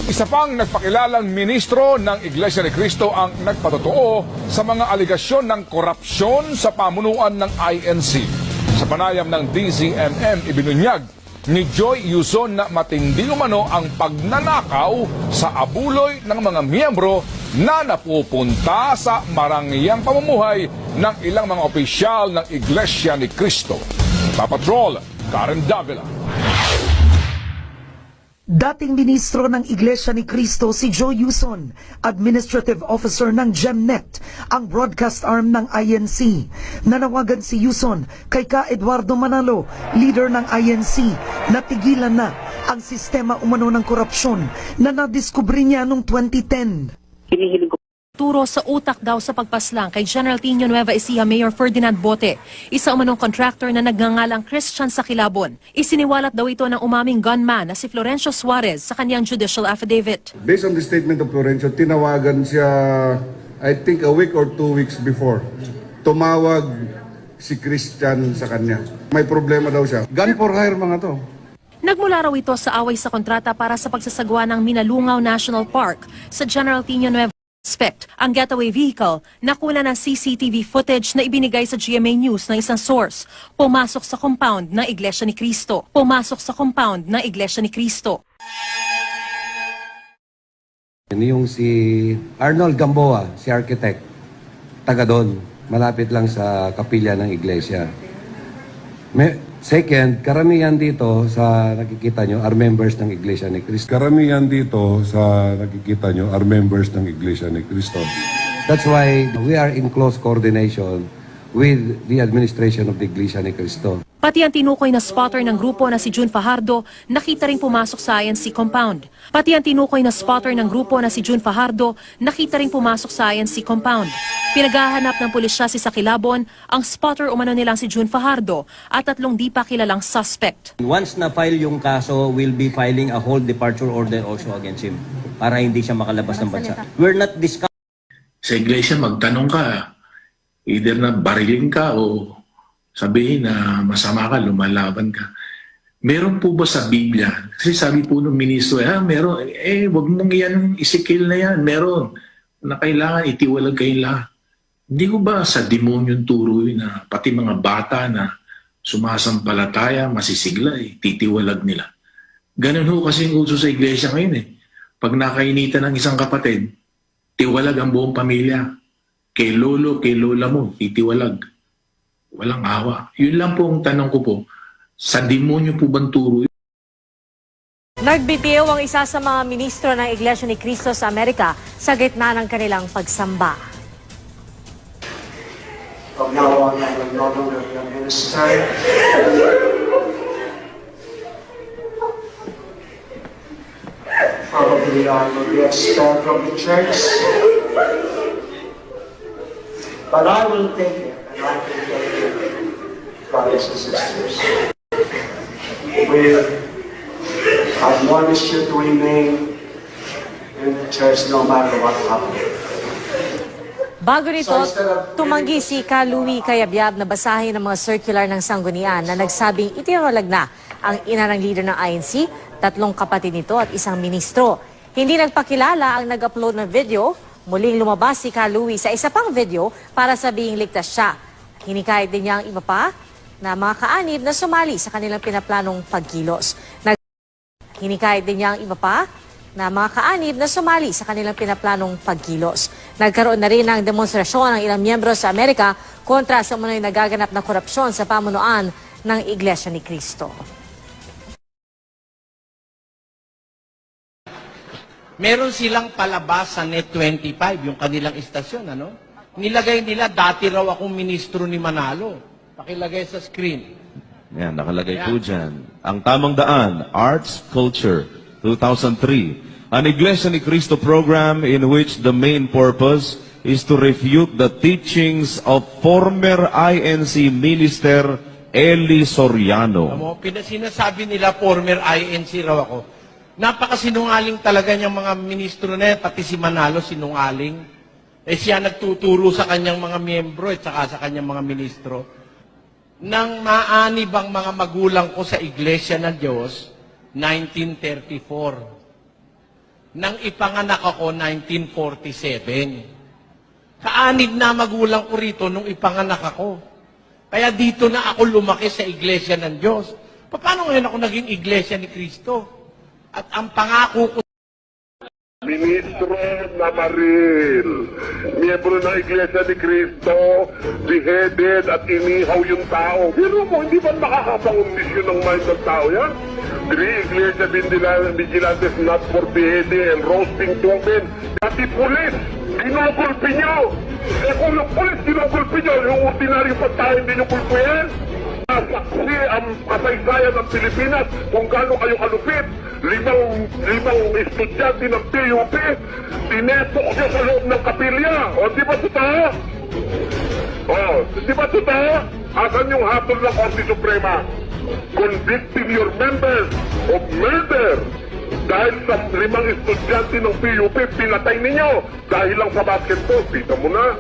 Isa pang nagpakilalang ministro ng Iglesia ni Cristo ang nagpatotoo sa mga aligasyon ng korupsyon sa pamunuan ng INC. Sa panayam ng DZMM, ibinunyag ni Joy Yuson na matindi umano ang pagnanakaw sa abuloy ng mga miyembro na napupunta sa marangyang pamumuhay ng ilang mga opisyal ng Iglesia ni Cristo. Papatrol, Karen Davila. Dating ministro ng Iglesia ni Cristo si Joy Yuson, Administrative Officer ng GEMNET, ang broadcast arm ng INC. Nanawagan si Yuson kay Ka Eduardo Manalo, leader ng INC, na tigilan na ang sistema umano ng korupsyon na nadiskubre niya noong 2010. Turo sa utak daw sa pagpaslang kay General Tino Nueva Ecija Mayor Ferdinand Bote, isa umanong contractor na nagngangalang Christian sa Kilabon. Isiniwalat daw ito ng umaming gunman na si Florencio Suarez sa kanyang judicial affidavit. Based on the statement of Florencio, tinawagan siya, I think a week or 2 weeks before. Tumawag si Christian sa kanya. May problema daw siya. Gun for hire mga to. Nagmula raw ito sa away sa kontrata para sa pagsasagwa ng Minalungaw National Park sa General Tino Nueva. Ang getaway vehicle, nakuna ng CCTV footage na ibinigay sa GMA News ng isang source. Pumasok sa compound ng Iglesia ni Cristo. Yung si Arnold Gamboa, si architect, taga doon, malapit lang sa kapilya ng iglesia. Second, karamihan dito sa nakikita nyo are members ng Iglesia ni Cristo. Karamihan dito sa nakikita nyo are members ng Iglesia ni Cristo. That's why we are in close coordination with the administration of the Iglesia ni Cristo. Pati ang tinukoy na spotter ng grupo na si June Fajardo, nakita ring pumasok sa INC compound. Pinaghahanap ng pulisya si Sakilabon, ang spotter umano nilang si June Fajardo at 3 di pa kilalang suspect. Once na-file yung kaso, we'll be filing a whole departure order also against him para hindi siya makalabas ng bansa. We're not discussing. Sa iglesia, magtanong ka, either na barilin ka o sabihin na masama ka, lumalaban ka. Meron po ba sa Biblia? Kasi sabi po ng ministro, meron. Wag mong yan, isikil na yan. Meron. Na kailangan itiwalag kayong lahat. Hindi ko ba sa demonyong turo yun na pati mga bata na sumasampalataya, masisigla, titiwalag nila. Ganun ho kasi yung uso sa iglesia ngayon . Pag nakainitan ng isang kapatid, tiwalag ang buong pamilya. Kay lolo, kay lola mo, titiwalag. Walang awa. Yun lang po ang tanong ko po. Sa demonyo po bang turo yun? Nagbitiw ang isa sa mga ministro ng Iglesia ni Cristo sa Amerika sa gitna ng kanilang pagsamba. From now on, I will no longer be a minister. Probably I will be expelled from the church. But I will take it, and I will take it, brothers and sisters. We admonish you to remain in the church no matter what happens. Bago nito, tumanggi si Ka Louie Cayabyab na basahin ng mga circular ng sanggunian na nagsabing itinawalag na ang ina ng leader ng INC, 3 kapatid nito at isang ministro. Hindi nagpakilala ang nag-upload ng video. Muling lumabas si Ka Louie sa isa pang video para sabihing ligtas siya. Hinikayat din niya ang iba pa na mga kaanib na sumali sa kanilang pinaplanong pagkilos. Nagkaroon na rin ng demonstrasyon ng ilang miyembro sa Amerika kontra sa umano'y nagaganap na korupsyon sa pamunuan ng Iglesia ni Cristo. Meron silang palabas sa Net25, yung kanilang istasyon, Nilagay nila, dati raw akong ministro ni Manalo. Pakilagay sa screen. Yan, nakalagay po dyan. Ang tamang daan, Arts, Culture, 2003. An Iglesia ni Cristo program in which the main purpose is to refute the teachings of former INC minister Eli Soriano. Alam mo, sinasabi nila former INC raw ako. Napakasinungaling talaga niyang mga ministro na yan, pati si Manalo sinungaling. Siya nagtuturo sa kanyang mga miyembro at saka sa kanyang mga ministro. Nang maanib ang mga magulang ko sa Iglesia ng Diyos, 1934. Nang ipanganak ako, 1947. Kaanib na magulang ko rito nung ipanganak ako. Kaya dito na ako lumaki sa Iglesia ng Diyos. Paano ngayon ako naging Iglesia ni Cristo? At ang pangako ko, Ministro Namaril, miyembro ng Iglesia ni Cristo, beheaded at inihaw yung tao. Pero mo, hindi ba makakapang-undisyon ng mind ng tao yan? 3 Iglesia Vigilantes not for beheading and roasting tumbin. Dati pulis, ginukulpi nyo. Kung yung pulis ginukulpi nyo, yung ordinaryong pagtayo hindi nyo kulpuhin. Saksi ang kasaysayan ng Pilipinas kung gaano kayo kalupit. Limang estudyante ng PUP, tinesok siya sa loob ng kapilya. O, di ba totoo? O, di ba totoo? Asan yung hatol ng Korte Suprema? Convicting your members of murder. Dahil sa 5 estudyante ng PUP, pinatay ninyo. Dahil lang sa basketball, kita mo na.